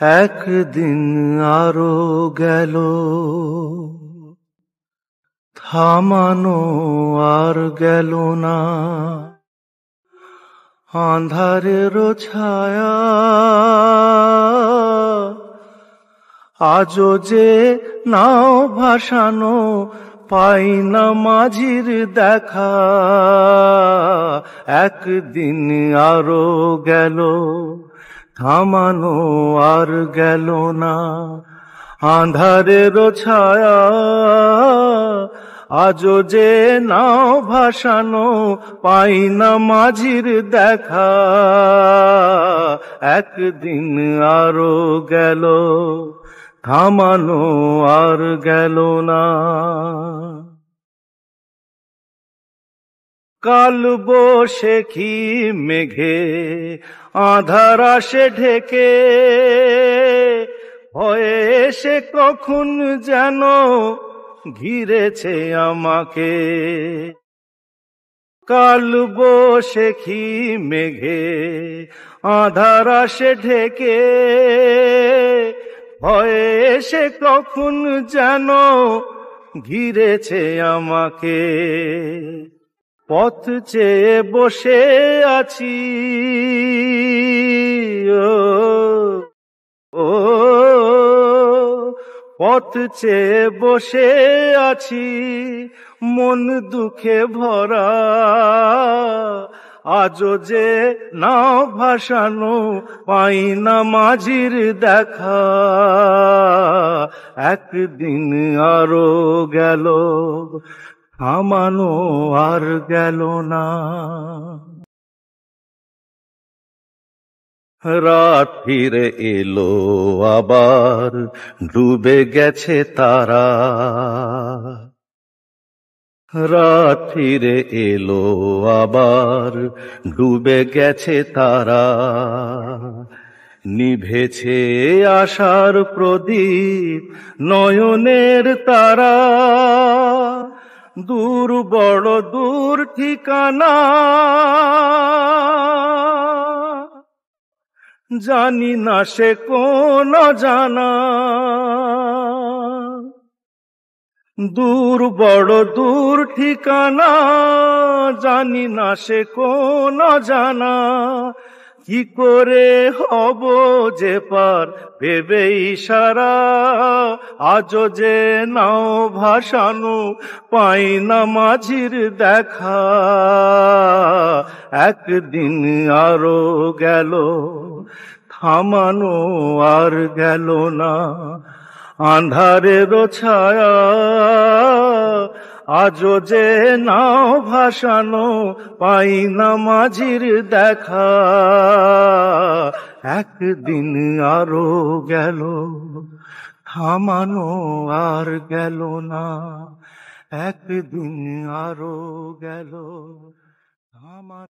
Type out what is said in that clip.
একদিন আরো গেল, থামানো আর গেল না। আঁধারের ছায়া আজও যে নাও ভাসানো, পাই না মাঝির দেখা। একদিন আরো গেল, থামানো আর গেল না। আঁধারের ছায়া আজও যে নাও ভাসানো, পাই না মাঝির দেখা। একদিন আরো গেল, থামানো আর গেল না। কাল বৈশাখী মেঘে আঁধার আসে ঢেকে, ভয়ে সে কখন যেন ঘিরেছে আমাকে। কাল বৈশাখী মেঘে আঁধার আসে ঢেকে, ভয়ে সে কখন যেন ঘিরেছে আমাকে। পথ চেয়ে বসে আছি, ও পথ চেয়ে বসে আছি, মন দুঃখে ভরা। আজও যে নাও ভাসানো, পাই না মাঝির দেখা। একদিন আরো গেল, থামানো আর গেল না। রাত ফিরে এলো আবার, ডুবে গেছে তারা। রাত ফিরে এলো আবার, ডুবে গেছে তারা। নিভেছে আশার প্রদীপ, নয়নের তারা। দূর বড় দূর ঠিকানা, জানি না সে কোন জানা। দূর বড় দূর ঠিকানা, জানি না সে কোন জানা। কি করে হব যে পার, ভেবে ইশারা। আজও যে নাও ভাসানো, পাই না মাঝির দেখা। একদিন আরো গেল, থামানো আর গেল না। আঁধারের ছায়া আজও যে নাও ভাসানো, পাই না মাঝির দেখা। একদিন আরো গেল, থামানো আর গেল না। একদিন আরো গেল, থামানো।